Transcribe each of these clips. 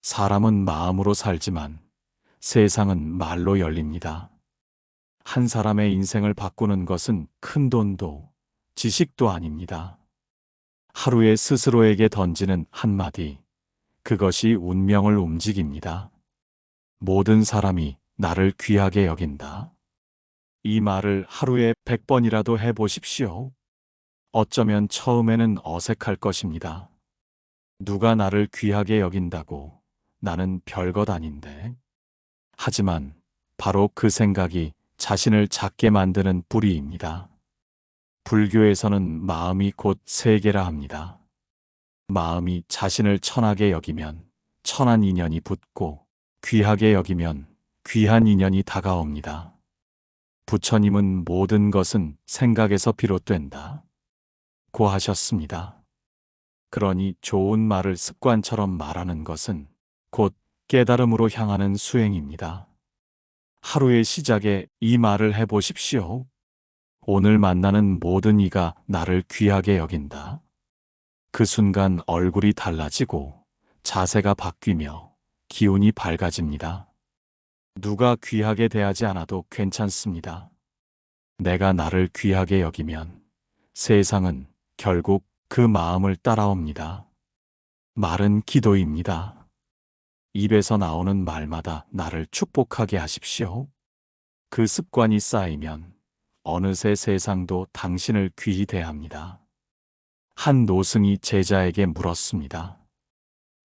사람은 마음으로 살지만 세상은 말로 열립니다. 한 사람의 인생을 바꾸는 것은 큰 돈도 지식도 아닙니다. 하루에 스스로에게 던지는 한마디, 그것이 운명을 움직입니다. 모든 사람이 나를 귀하게 여긴다. 이 말을 하루에 100번이라도 해보십시오. 어쩌면 처음에는 어색할 것입니다. 누가 나를 귀하게 여긴다고, 나는 별것 아닌데. 하지만 바로 그 생각이 자신을 작게 만드는 뿌리입니다. 불교에서는 마음이 곧 세계라 합니다. 마음이 자신을 천하게 여기면 천한 인연이 붙고, 귀하게 여기면 귀한 인연이 다가옵니다. 부처님은 모든 것은 생각에서 비롯된다 고 하셨습니다. 그러니 좋은 말을 습관처럼 말하는 것은 곧 깨달음으로 향하는 수행입니다. 하루의 시작에 이 말을 해보십시오. 오늘 만나는 모든 이가 나를 귀하게 여긴다. 그 순간 얼굴이 달라지고 자세가 바뀌며 기운이 밝아집니다. 누가 귀하게 대하지 않아도 괜찮습니다. 내가 나를 귀하게 여기면 세상은 결국 그 마음을 따라옵니다. 말은 기도입니다. 입에서 나오는 말마다 나를 축복하게 하십시오. 그 습관이 쌓이면 어느새 세상도 당신을 귀히 대합니다. 한 노승이 제자에게 물었습니다.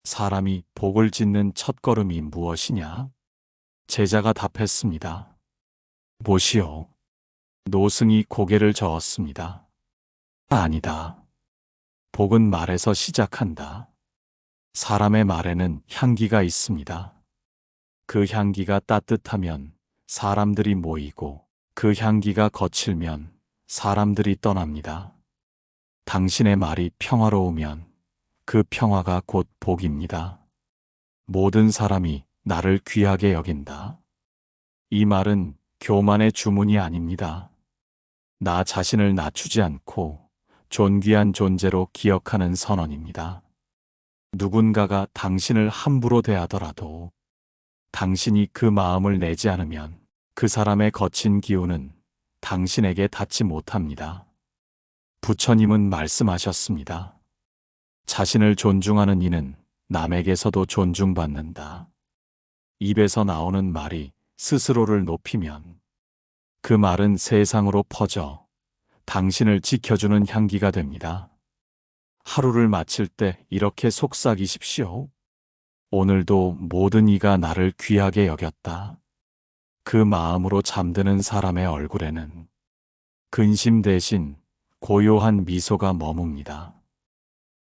사람이 복을 짓는 첫걸음이 무엇이냐? 제자가 답했습니다. 무엇이요? 노승이 고개를 저었습니다. 아니다. 복은 말에서 시작한다. 사람의 말에는 향기가 있습니다. 그 향기가 따뜻하면 사람들이 모이고, 그 향기가 거칠면 사람들이 떠납니다. 당신의 말이 평화로우면 그 평화가 곧 복입니다. 모든 사람이 나를 귀하게 여긴다. 이 말은 교만의 주문이 아닙니다. 나 자신을 낮추지 않고 존귀한 존재로 기억하는 선언입니다. 누군가가 당신을 함부로 대하더라도 당신이 그 마음을 내지 않으면 그 사람의 거친 기운은 당신에게 닿지 못합니다. 부처님은 말씀하셨습니다. 자신을 존중하는 이는 남에게서도 존중받는다. 입에서 나오는 말이 스스로를 높이면 그 말은 세상으로 퍼져 당신을 지켜주는 향기가 됩니다. 하루를 마칠 때 이렇게 속삭이십시오. 오늘도 모든 이가 나를 귀하게 여겼다. 그 마음으로 잠드는 사람의 얼굴에는 근심 대신 고요한 미소가 머뭅니다.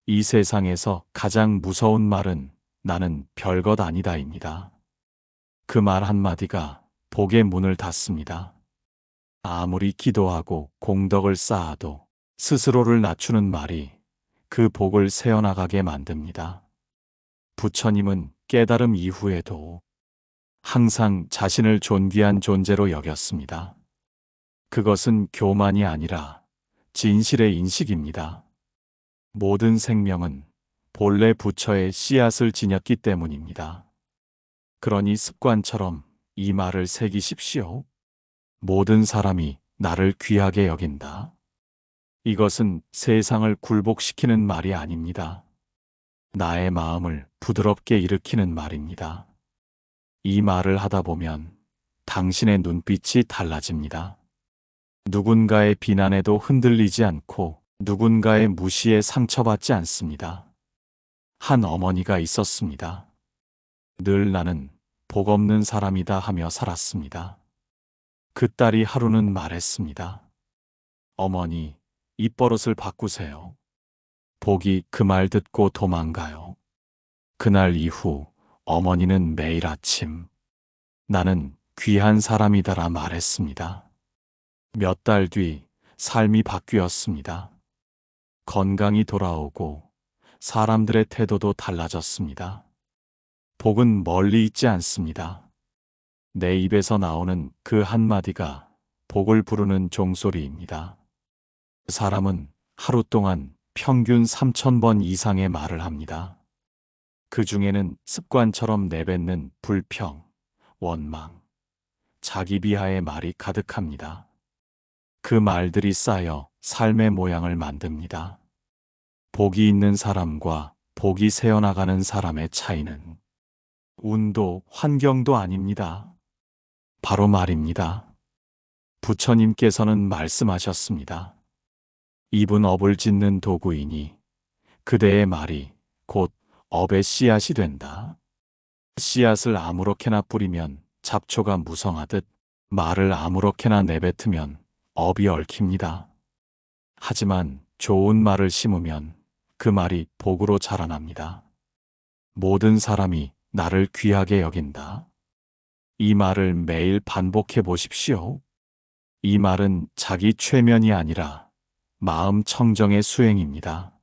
이 세상에서 가장 무서운 말은 나는 별것 아니다입니다. 그 말 한마디가 복의 문을 닫습니다. 아무리 기도하고 공덕을 쌓아도 스스로를 낮추는 말이 그 복을 새어나가게 만듭니다. 부처님은 깨달음 이후에도 항상 자신을 존귀한 존재로 여겼습니다. 그것은 교만이 아니라 진실의 인식입니다. 모든 생명은 본래 부처의 씨앗을 지녔기 때문입니다. 그러니 습관처럼 이 말을 새기십시오. 모든 사람이 나를 귀하게 여긴다. 이것은 세상을 굴복시키는 말이 아닙니다. 나의 마음을 부드럽게 일으키는 말입니다. 이 말을 하다 보면 당신의 눈빛이 달라집니다. 누군가의 비난에도 흔들리지 않고 누군가의 무시에 상처받지 않습니다. 한 어머니가 있었습니다. 늘 나는 복 없는 사람이다 하며 살았습니다. 그 딸이 하루는 말했습니다. 어머니, 입버릇을 바꾸세요. 복이 그 말 듣고 도망가요. 그날 이후 어머니는 매일 아침 나는 귀한 사람이다라 말했습니다. 몇 달 뒤 삶이 바뀌었습니다. 건강이 돌아오고 사람들의 태도도 달라졌습니다. 복은 멀리 있지 않습니다. 내 입에서 나오는 그 한마디가 복을 부르는 종소리입니다. 사람은 하루 동안 평균 3000번 이상의 말을 합니다. 그 중에는 습관처럼 내뱉는 불평, 원망, 자기 비하의 말이 가득합니다. 그 말들이 쌓여 삶의 모양을 만듭니다. 복이 있는 사람과 복이 새어나가는 사람의 차이는 운도 환경도 아닙니다. 바로 말입니다. 부처님께서는 말씀하셨습니다. 입은 업을 짓는 도구이니 그대의 말이 곧 업의 씨앗이 된다. 씨앗을 아무렇게나 뿌리면 잡초가 무성하듯 말을 아무렇게나 내뱉으면 업이 얽힙니다. 하지만 좋은 말을 심으면 그 말이 복으로 자라납니다. 모든 사람이 나를 귀하게 여긴다. 이 말을 매일 반복해 보십시오. 이 말은 자기 최면이 아니라 마음 청정의 수행입니다.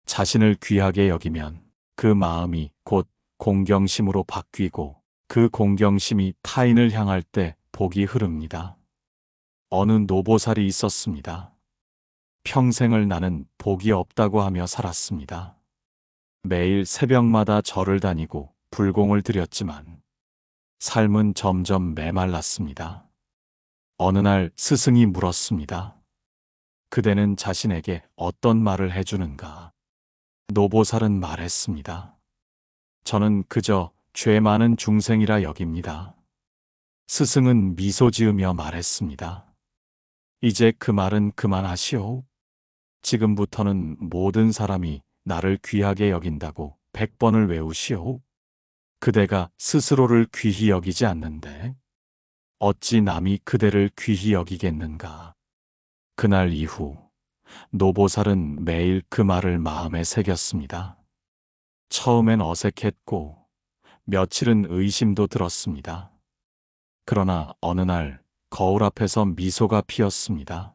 자신을 귀하게 여기면 그 마음이 곧 공경심으로 바뀌고 그 공경심이 타인을 향할 때 복이 흐릅니다. 어느 노보살이 있었습니다. 평생을 나는 복이 없다고 하며 살았습니다. 매일 새벽마다 절을 다니고 불공을 드렸지만 삶은 점점 메말랐습니다. 어느 날 스승이 물었습니다. 그대는 자신에게 어떤 말을 해주는가? 노보살은 말했습니다. 저는 그저 죄 많은 중생이라 여깁니다. 스승은 미소 지으며 말했습니다. 이제 그 말은 그만하시오. 지금부터는 모든 사람이 나를 귀하게 여긴다고 100번을 외우시오. 그대가 스스로를 귀히 여기지 않는데 어찌 남이 그대를 귀히 여기겠는가. 그날 이후 노보살은 매일 그 말을 마음에 새겼습니다. 처음엔 어색했고 며칠은 의심도 들었습니다. 그러나 어느 날 거울 앞에서 미소가 피었습니다.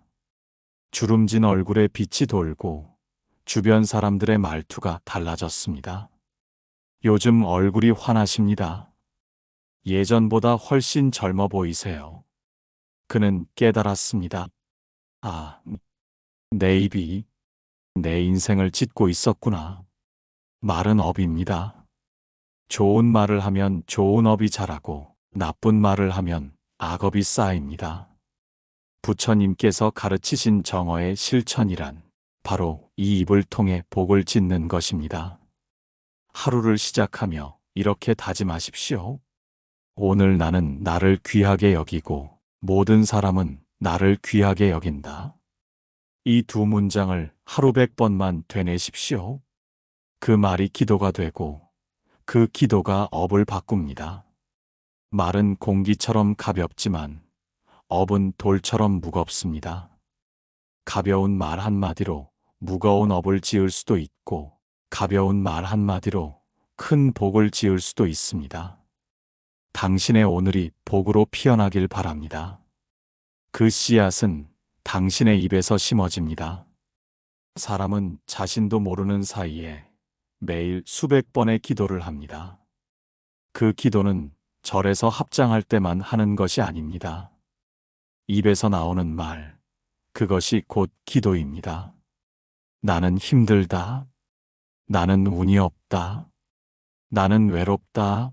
주름진 얼굴에 빛이 돌고 주변 사람들의 말투가 달라졌습니다. 요즘 얼굴이 환하십니다. 예전보다 훨씬 젊어 보이세요. 그는 깨달았습니다. 아, 내 입이 내 인생을 짓고 있었구나. 말은 업입니다. 좋은 말을 하면 좋은 업이 자라고 나쁜 말을 하면 악업이 쌓입니다. 부처님께서 가르치신 정어의 실천이란 바로 이 입을 통해 복을 짓는 것입니다. 하루를 시작하며 이렇게 다짐하십시오. 오늘 나는 나를 귀하게 여기고 모든 사람은 나를 귀하게 여긴다. 이 두 문장을 하루 100번만 되뇌십시오. 그 말이 기도가 되고 그 기도가 업을 바꿉니다. 말은 공기처럼 가볍지만 업은 돌처럼 무겁습니다. 가벼운 말 한마디로 무거운 업을 지을 수도 있고 가벼운 말 한마디로 큰 복을 지을 수도 있습니다. 당신의 오늘이 복으로 피어나길 바랍니다. 그 씨앗은 당신의 입에서 심어집니다. 사람은 자신도 모르는 사이에 매일 수백 번의 기도를 합니다. 그 기도는 절에서 합장할 때만 하는 것이 아닙니다. 입에서 나오는 말, 그것이 곧 기도입니다. 나는 힘들다. 나는 운이 없다. 나는 외롭다.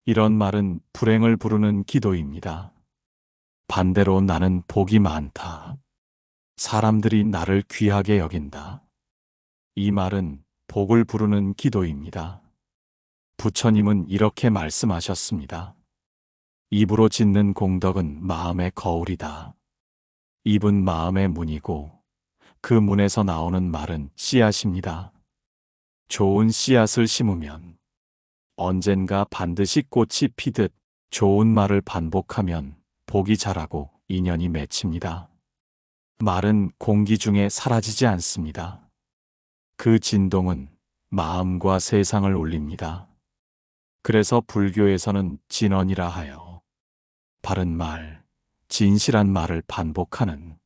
이런 말은 불행을 부르는 기도입니다. 반대로 나는 복이 많다. 사람들이 나를 귀하게 여긴다. 이 말은 복을 부르는 기도입니다. 부처님은 이렇게 말씀하셨습니다. 입으로 짓는 공덕은 마음의 거울이다. 입은 마음의 문이고 그 문에서 나오는 말은 씨앗입니다. 좋은 씨앗을 심으면 언젠가 반드시 꽃이 피듯 좋은 말을 반복하면 복이 자라고 인연이 맺힙니다. 말은 공기 중에 사라지지 않습니다. 그 진동은 마음과 세상을 울립니다. 그래서 불교에서는 진언이라 하여 바른 말, 진실한 말을 반복하는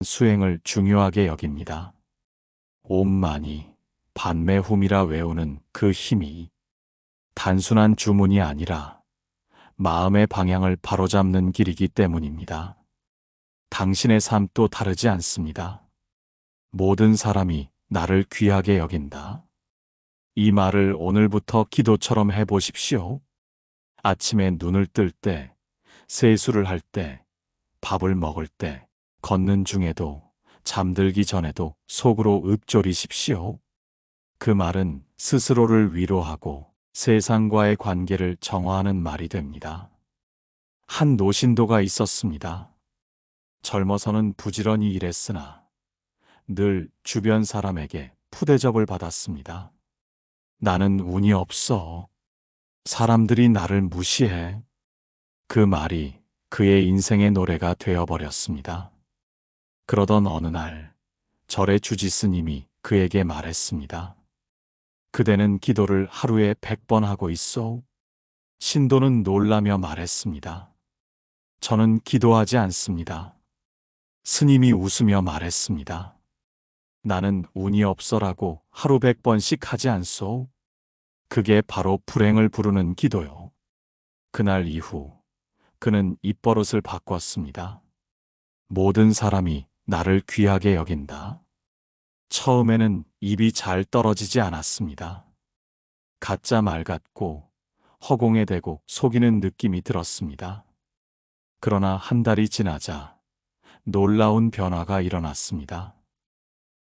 수행을 중요하게 여깁니다. 옴마니 반매훔이라 외우는 그 힘이 단순한 주문이 아니라 마음의 방향을 바로잡는 길이기 때문입니다. 당신의 삶도 다르지 않습니다. 모든 사람이 나를 귀하게 여긴다. 이 말을 오늘부터 기도처럼 해보십시오. 아침에 눈을 뜰 때, 세수를 할 때, 밥을 먹을 때, 걷는 중에도, 잠들기 전에도 속으로 읊조리십시오. 그 말은 스스로를 위로하고 세상과의 관계를 정화하는 말이 됩니다. 한 노신도가 있었습니다. 젊어서는 부지런히 일했으나 늘 주변 사람에게 푸대접을 받았습니다. 나는 운이 없어. 사람들이 나를 무시해. 그 말이 그의 인생의 노래가 되어버렸습니다. 그러던 어느 날 절의 주지스님이 그에게 말했습니다. 그대는 기도를 하루에 100번 하고 있소? 신도는 놀라며 말했습니다. 저는 기도하지 않습니다. 스님이 웃으며 말했습니다. 나는 운이 없어라고 하루 100번씩 하지 않소? 그게 바로 불행을 부르는 기도요. 그날 이후 그는 입버릇을 바꿨습니다. 모든 사람이 나를 귀하게 여긴다. 처음에는 입이 잘 떨어지지 않았습니다. 가짜 말 같고 허공에 대고 속이는 느낌이 들었습니다. 그러나 한 달이 지나자 놀라운 변화가 일어났습니다.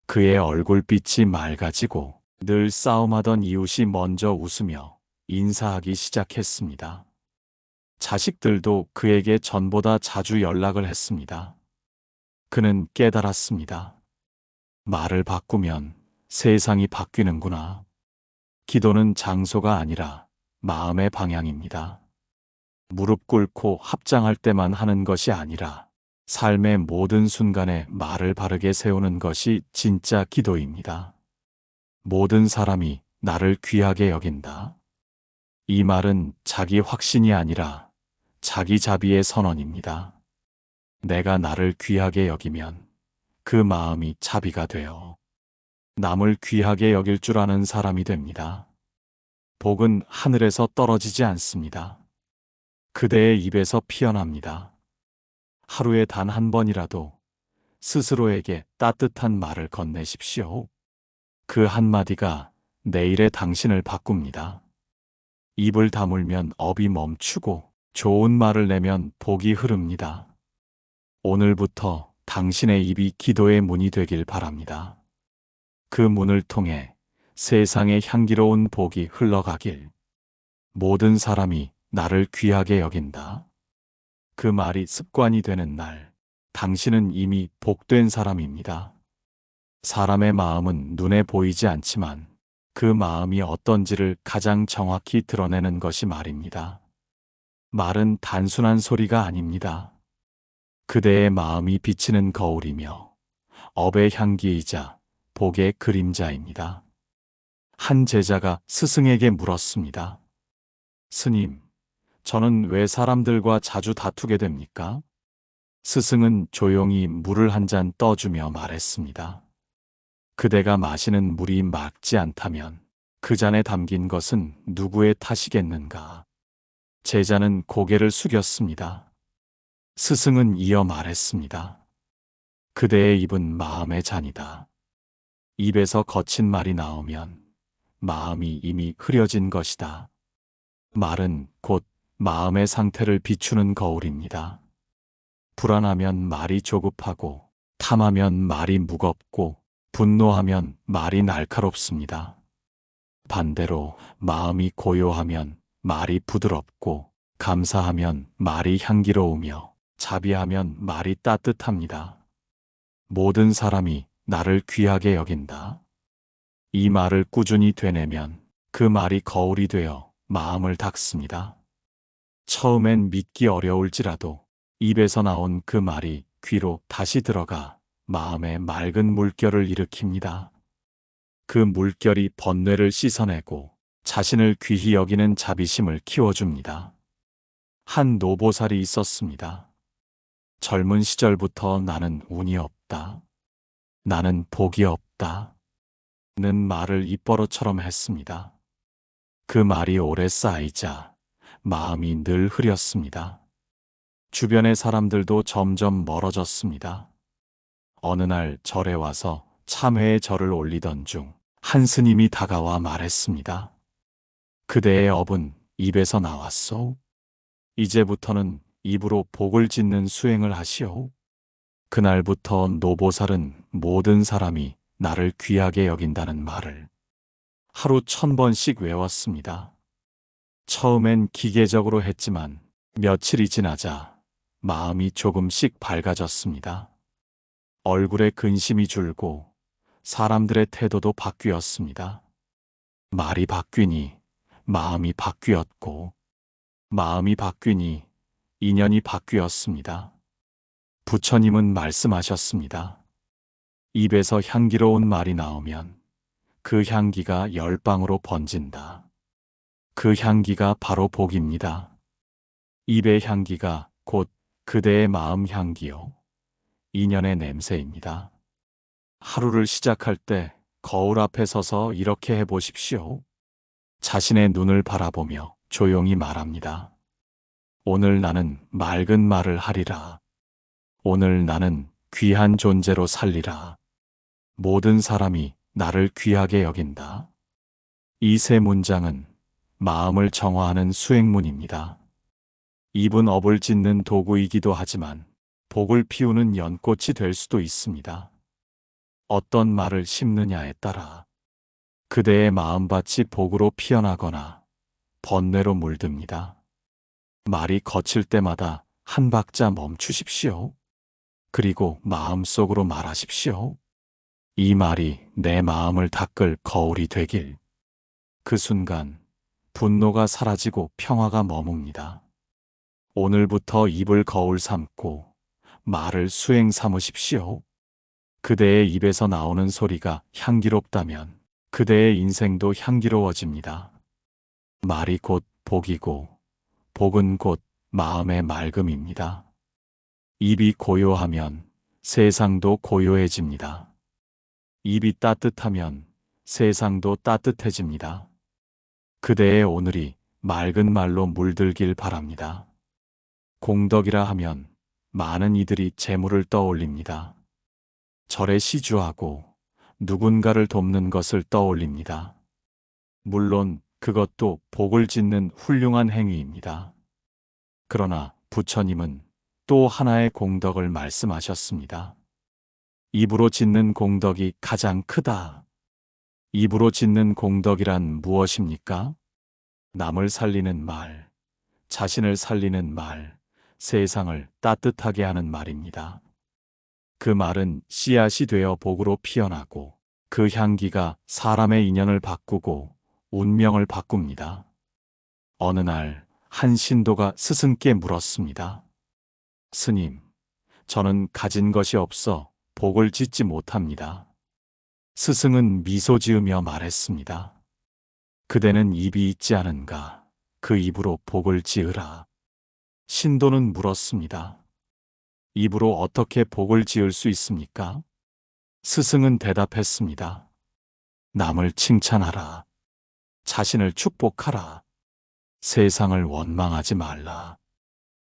그의 얼굴빛이 맑아지고 늘 싸움하던 이웃이 먼저 웃으며 인사하기 시작했습니다. 자식들도 그에게 전보다 자주 연락을 했습니다. 그는 깨달았습니다. 말을 바꾸면 세상이 바뀌는구나. 기도는 장소가 아니라 마음의 방향입니다. 무릎 꿇고 합장할 때만 하는 것이 아니라 삶의 모든 순간에 말을 바르게 세우는 것이 진짜 기도입니다. 모든 사람이 나를 귀하게 여긴다. 이 말은 자기 확신이 아니라 자기 자비의 선언입니다. 내가 나를 귀하게 여기면 그 마음이 자비가 되어 남을 귀하게 여길 줄 아는 사람이 됩니다. 복은 하늘에서 떨어지지 않습니다. 그대의 입에서 피어납니다. 하루에 단 한 번이라도 스스로에게 따뜻한 말을 건네십시오. 그 한마디가 내일의 당신을 바꿉니다. 입을 다물면 업이 멈추고 좋은 말을 내면 복이 흐릅니다. 오늘부터 당신의 입이 기도의 문이 되길 바랍니다. 그 문을 통해 세상에 향기로운 복이 흘러가길. 모든 사람이 나를 귀하게 여긴다. 그 말이 습관이 되는 날, 당신은 이미 복된 사람입니다. 사람의 마음은 눈에 보이지 않지만 그 마음이 어떤지를 가장 정확히 드러내는 것이 말입니다. 말은 단순한 소리가 아닙니다. 그대의 마음이 비치는 거울이며 업의 향기이자 복의 그림자입니다. 한 제자가 스승에게 물었습니다. 스님, 저는 왜 사람들과 자주 다투게 됩니까? 스승은 조용히 물을 한 잔 떠주며 말했습니다. 그대가 마시는 물이 맑지 않다면 그 잔에 담긴 것은 누구의 탓이겠는가? 제자는 고개를 숙였습니다. 스승은 이어 말했습니다. 그대의 입은 마음의 잔이다. 입에서 거친 말이 나오면 마음이 이미 흐려진 것이다. 말은 곧 마음의 상태를 비추는 거울입니다. 불안하면 말이 조급하고, 탐하면 말이 무겁고, 분노하면 말이 날카롭습니다. 반대로 마음이 고요하면 말이 부드럽고, 감사하면 말이 향기로우며, 자비하면 말이 따뜻합니다. 모든 사람이 나를 귀하게 여긴다. 이 말을 꾸준히 되뇌면 그 말이 거울이 되어 마음을 닦습니다. 처음엔 믿기 어려울지라도 입에서 나온 그 말이 귀로 다시 들어가 마음에 맑은 물결을 일으킵니다. 그 물결이 번뇌를 씻어내고 자신을 귀히 여기는 자비심을 키워줍니다. 한 노보살이 있었습니다. 젊은 시절부터 나는 운이 없다. 나는 복이 없다. 는 말을 입버릇처럼 했습니다. 그 말이 오래 쌓이자 마음이 늘 흐렸습니다. 주변의 사람들도 점점 멀어졌습니다. 어느 날 절에 와서 참회의 절을 올리던 중 한 스님이 다가와 말했습니다. 그대의 업은 입에서 나왔소. 이제부터는 입으로 복을 짓는 수행을 하시오. 그날부터 노보살은 모든 사람이 나를 귀하게 여긴다는 말을 하루 1000번씩 외웠습니다. 처음엔 기계적으로 했지만 며칠이 지나자 마음이 조금씩 밝아졌습니다. 얼굴에 근심이 줄고 사람들의 태도도 바뀌었습니다. 말이 바뀌니 마음이 바뀌었고, 마음이 바뀌니 인연이 바뀌었습니다. 부처님은 말씀하셨습니다. 입에서 향기로운 말이 나오면 그 향기가 열방으로 번진다. 그 향기가 바로 복입니다. 입의 향기가 곧 그대의 마음 향기요. 인연의 냄새입니다. 하루를 시작할 때 거울 앞에 서서 이렇게 해보십시오. 자신의 눈을 바라보며 조용히 말합니다. 오늘 나는 맑은 말을 하리라. 오늘 나는 귀한 존재로 살리라. 모든 사람이 나를 귀하게 여긴다. 이 세 문장은 마음을 정화하는 수행문입니다. 입은 업을 짓는 도구이기도 하지만 복을 피우는 연꽃이 될 수도 있습니다. 어떤 말을 심느냐에 따라 그대의 마음밭이 복으로 피어나거나 번뇌로 물듭니다. 말이 거칠 때마다 한 박자 멈추십시오. 그리고 마음속으로 말하십시오. 이 말이 내 마음을 닦을 거울이 되길. 그 순간 분노가 사라지고 평화가 머뭅니다. 오늘부터 입을 거울 삼고 말을 수행 삼으십시오. 그대의 입에서 나오는 소리가 향기롭다면 그대의 인생도 향기로워집니다. 말이 곧 복이고 복은 곧 마음의 맑음입니다. 입이 고요하면 세상도 고요해집니다. 입이 따뜻하면 세상도 따뜻해집니다. 그대의 오늘이 맑은 말로 물들길 바랍니다. 공덕이라 하면 많은 이들이 재물을 떠올립니다. 절에 시주하고 누군가를 돕는 것을 떠올립니다. 물론 그것도 복을 짓는 훌륭한 행위입니다. 그러나 부처님은 또 하나의 공덕을 말씀하셨습니다. 입으로 짓는 공덕이 가장 크다. 입으로 짓는 공덕이란 무엇입니까? 남을 살리는 말, 자신을 살리는 말, 세상을 따뜻하게 하는 말입니다. 그 말은 씨앗이 되어 복으로 피어나고 그 향기가 사람의 인연을 바꾸고 운명을 바꿉니다. 어느 날 한 신도가 스승께 물었습니다. 스님, 저는 가진 것이 없어 복을 짓지 못합니다. 스승은 미소 지으며 말했습니다. 그대는 입이 있지 않은가? 그 입으로 복을 지으라. 신도는 물었습니다. 입으로 어떻게 복을 지을 수 있습니까? 스승은 대답했습니다. 남을 칭찬하라. 자신을 축복하라. 세상을 원망하지 말라.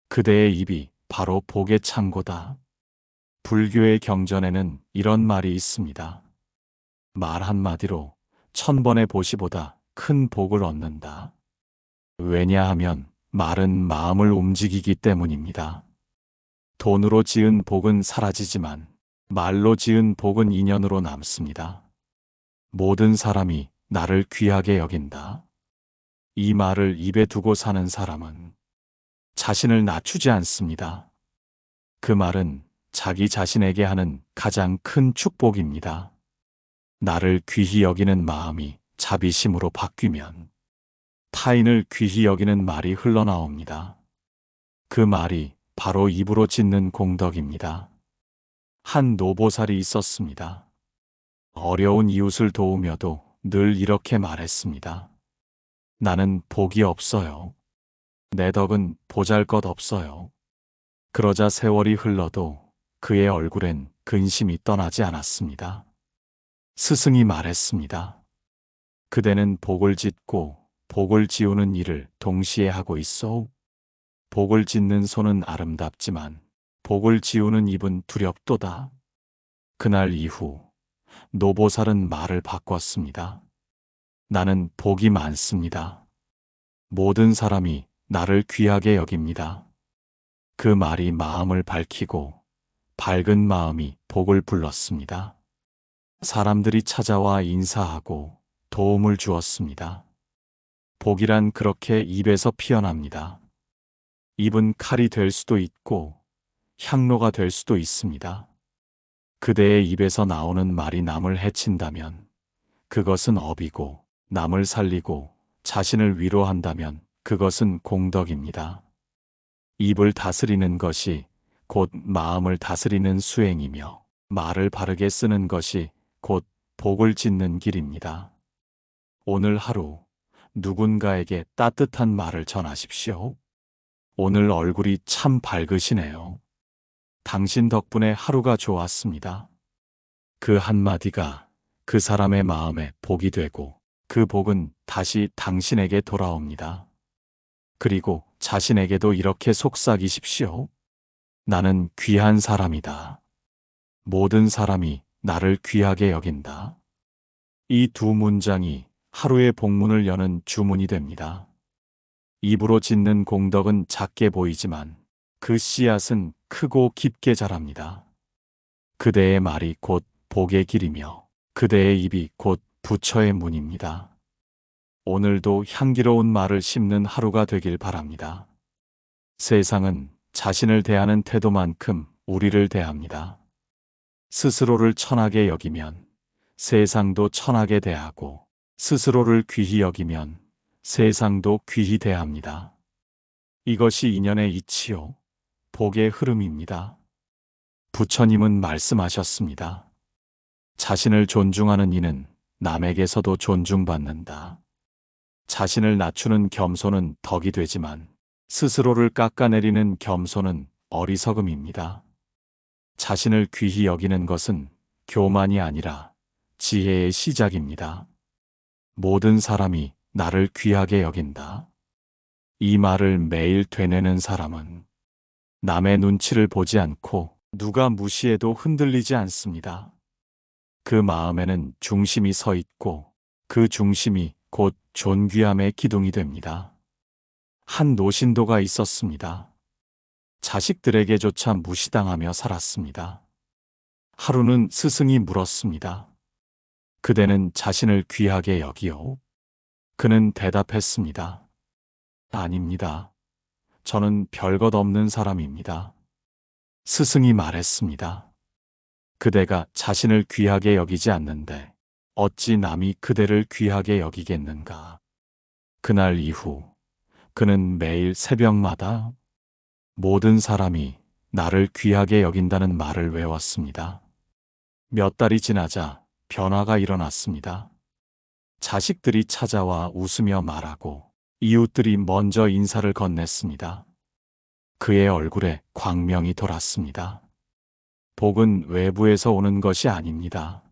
그대의 입이 바로 복의 창고다. 불교의 경전에는 이런 말이 있습니다. 말 한마디로 1000번의 보시보다 큰 복을 얻는다. 왜냐하면 말은 마음을 움직이기 때문입니다. 돈으로 지은 복은 사라지지만 말로 지은 복은 인연으로 남습니다. 모든 사람이 나를 귀하게 여긴다. 이 말을 입에 두고 사는 사람은 자신을 낮추지 않습니다. 그 말은 자기 자신에게 하는 가장 큰 축복입니다. 나를 귀히 여기는 마음이 자비심으로 바뀌면 타인을 귀히 여기는 말이 흘러나옵니다. 그 말이 바로 입으로 짓는 공덕입니다. 한 노보살이 있었습니다. 어려운 이웃을 도우며도 늘 이렇게 말했습니다. 나는 복이 없어요. 내 덕은 보잘것없어요. 그러자 세월이 흘러도 그의 얼굴엔 근심이 떠나지 않았습니다. 스승이 말했습니다. 그대는 복을 짓고 복을 지우는 일을 동시에 하고 있어. 복을 짓는 손은 아름답지만 복을 지우는 입은 두렵도다. 그날 이후 노보살은 말을 바꿨습니다. 나는 복이 많습니다. 모든 사람이 나를 귀하게 여깁니다. 그 말이 마음을 밝히고 밝은 마음이 복을 불렀습니다. 사람들이 찾아와 인사하고 도움을 주었습니다. 복이란 그렇게 입에서 피어납니다. 입은 칼이 될 수도 있고 향로가 될 수도 있습니다. 그대의 입에서 나오는 말이 남을 해친다면 그것은 업이고, 남을 살리고 자신을 위로한다면 그것은 공덕입니다. 입을 다스리는 것이 곧 마음을 다스리는 수행이며, 말을 바르게 쓰는 것이 곧 복을 짓는 길입니다. 오늘 하루 누군가에게 따뜻한 말을 전하십시오. 오늘 얼굴이 참 밝으시네요. 당신 덕분에 하루가 좋았습니다. 그 한마디가 그 사람의 마음에 복이 되고 그 복은 다시 당신에게 돌아옵니다. 그리고 자신에게도 이렇게 속삭이십시오. 나는 귀한 사람이다. 모든 사람이 나를 귀하게 여긴다. 이 두 문장이 하루의 복문을 여는 주문이 됩니다. 입으로 짓는 공덕은 작게 보이지만 그 씨앗은 크고 깊게 자랍니다. 그대의 말이 곧 복의 길이며 그대의 입이 곧 부처의 문입니다. 오늘도 향기로운 말을 심는 하루가 되길 바랍니다. 세상은 자신을 대하는 태도만큼 우리를 대합니다. 스스로를 천하게 여기면 세상도 천하게 대하고 스스로를 귀히 여기면 세상도 귀히 대합니다. 이것이 인연의 이치요, 복의 흐름입니다. 부처님은 말씀하셨습니다. 자신을 존중하는 이는 남에게서도 존중받는다. 자신을 낮추는 겸손은 덕이 되지만 스스로를 깎아내리는 겸손은 어리석음입니다. 자신을 귀히 여기는 것은 교만이 아니라 지혜의 시작입니다. 모든 사람이 나를 귀하게 여긴다. 이 말을 매일 되뇌는 사람은 남의 눈치를 보지 않고 누가 무시해도 흔들리지 않습니다. 그 마음에는 중심이 서 있고 그 중심이 곧 존귀함의 기둥이 됩니다. 한 노신도가 있었습니다. 자식들에게조차 무시당하며 살았습니다. 하루는 스승이 물었습니다. 그대는 자신을 귀하게 여기요? 그는 대답했습니다. 아닙니다. 저는 별것 없는 사람입니다. 스승이 말했습니다. 그대가 자신을 귀하게 여기지 않는데 어찌 남이 그대를 귀하게 여기겠는가. 그날 이후 그는 매일 새벽마다 모든 사람이 나를 귀하게 여긴다는 말을 외웠습니다. 몇 달이 지나자 변화가 일어났습니다. 자식들이 찾아와 웃으며 말하고 이웃들이 먼저 인사를 건넸습니다. 그의 얼굴에 광명이 돌았습니다. 복은 외부에서 오는 것이 아닙니다.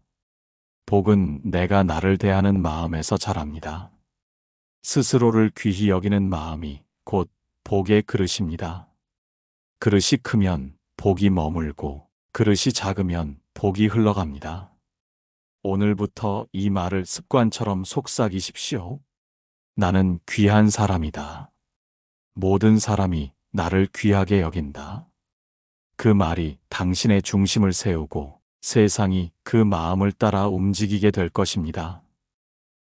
복은 내가 나를 대하는 마음에서 자랍니다. 스스로를 귀히 여기는 마음이 곧 복의 그릇입니다. 그릇이 크면 복이 머물고 그릇이 작으면 복이 흘러갑니다. 오늘부터 이 말을 습관처럼 속삭이십시오. 나는 귀한 사람이다. 모든 사람이 나를 귀하게 여긴다. 그 말이 당신의 중심을 세우고 세상이 그 마음을 따라 움직이게 될 것입니다.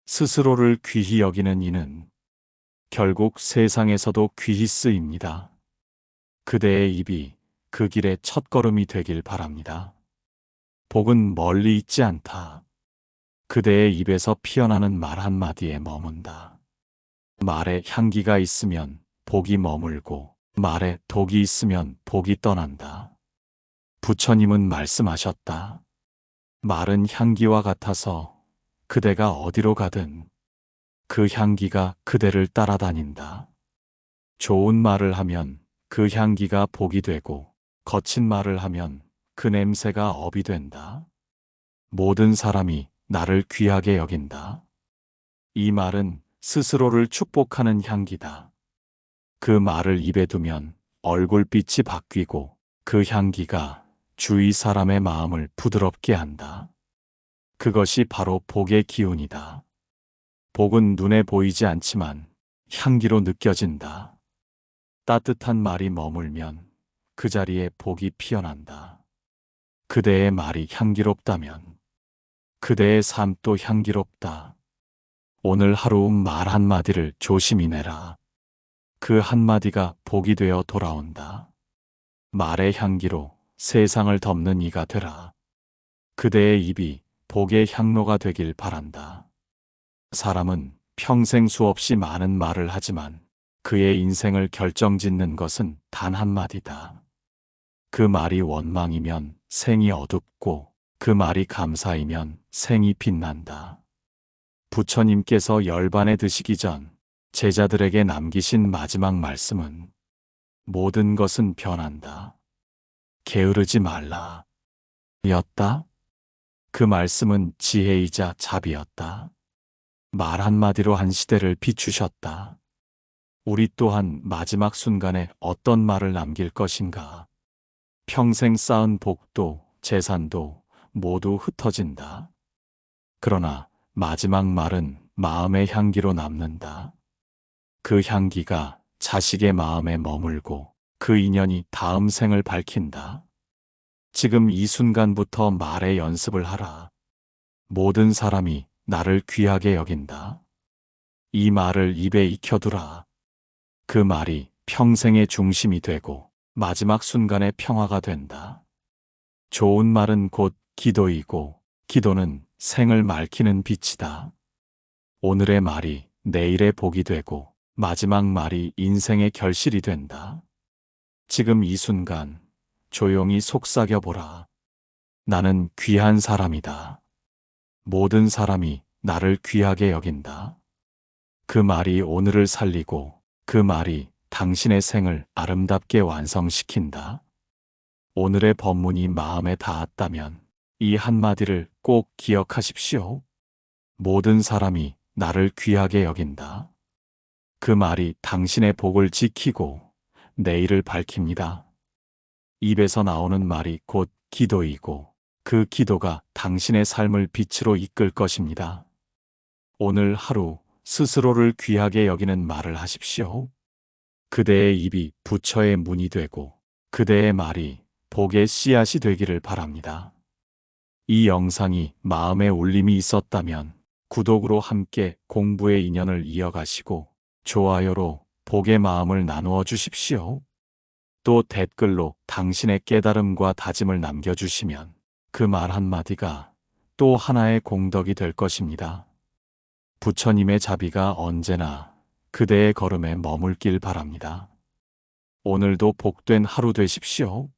스스로를 귀히 여기는 이는 결국 세상에서도 귀히 쓰입니다. 그대의 입이 그 길의 첫걸음이 되길 바랍니다. 복은 멀리 있지 않다. 그대의 입에서 피어나는 말 한마디에 머문다. 말에 향기가 있으면 복이 머물고 말에 독이 있으면 복이 떠난다. 부처님은 말씀하셨다. 말은 향기와 같아서 그대가 어디로 가든 그 향기가 그대를 따라다닌다. 좋은 말을 하면 그 향기가 복이 되고 거친 말을 하면 그 냄새가 업이 된다. 모든 사람이 나를 귀하게 여긴다. 이 말은 스스로를 축복하는 향기다. 그 말을 입에 두면 얼굴빛이 바뀌고 그 향기가 주위 사람의 마음을 부드럽게 한다. 그것이 바로 복의 기운이다. 복은 눈에 보이지 않지만 향기로 느껴진다. 따뜻한 말이 머물면 그 자리에 복이 피어난다. 그대의 말이 향기롭다면 그대의 삶도 향기롭다. 오늘 하루 말 한마디를 조심히 내라. 그 한마디가 복이 되어 돌아온다. 말의 향기로 세상을 덮는 이가 되라. 그대의 입이 복의 향로가 되길 바란다. 사람은 평생 수없이 많은 말을 하지만 그의 인생을 결정짓는 것은 단 한마디다. 그 말이 원망이면 생이 어둡고 그 말이 감사이면 생이 빛난다. 부처님께서 열반에 드시기 전 제자들에게 남기신 마지막 말씀은 모든 것은 변한다. 게으르지 말라. 였다. 그 말씀은 지혜이자 자비였다. 말 한마디로 한 시대를 비추셨다. 우리 또한 마지막 순간에 어떤 말을 남길 것인가? 평생 쌓은 복도, 재산도 모두 흩어진다. 그러나 마지막 말은 마음의 향기로 남는다. 그 향기가 자식의 마음에 머물고 그 인연이 다음 생을 밝힌다. 지금 이 순간부터 말의 연습을 하라. 모든 사람이 나를 귀하게 여긴다. 이 말을 입에 익혀두라. 그 말이 평생의 중심이 되고 마지막 순간의 평화가 된다. 좋은 말은 곧 기도이고 기도는 생을 맑히는 빛이다. 오늘의 말이 내일의 복이 되고 마지막 말이 인생의 결실이 된다. 지금 이 순간 조용히 속삭여 보라. 나는 귀한 사람이다. 모든 사람이 나를 귀하게 여긴다. 그 말이 오늘을 살리고 그 말이 당신의 생을 아름답게 완성시킨다. 오늘의 법문이 마음에 닿았다면 이 한마디를 꼭 기억하십시오. 모든 사람이 나를 귀하게 여긴다. 그 말이 당신의 복을 지키고 내일을 밝힙니다. 입에서 나오는 말이 곧 기도이고 그 기도가 당신의 삶을 빛으로 이끌 것입니다. 오늘 하루 스스로를 귀하게 여기는 말을 하십시오. 그대의 입이 부처의 문이 되고 그대의 말이 복의 씨앗이 되기를 바랍니다. 이 영상이 마음에 울림이 있었다면 구독으로 함께 공부의 인연을 이어가시고 좋아요로 복의 마음을 나누어 주십시오. 또 댓글로 당신의 깨달음과 다짐을 남겨주시면 그 말 한마디가 또 하나의 공덕이 될 것입니다. 부처님의 자비가 언제나 그대의 걸음에 머물길 바랍니다. 오늘도 복된 하루 되십시오.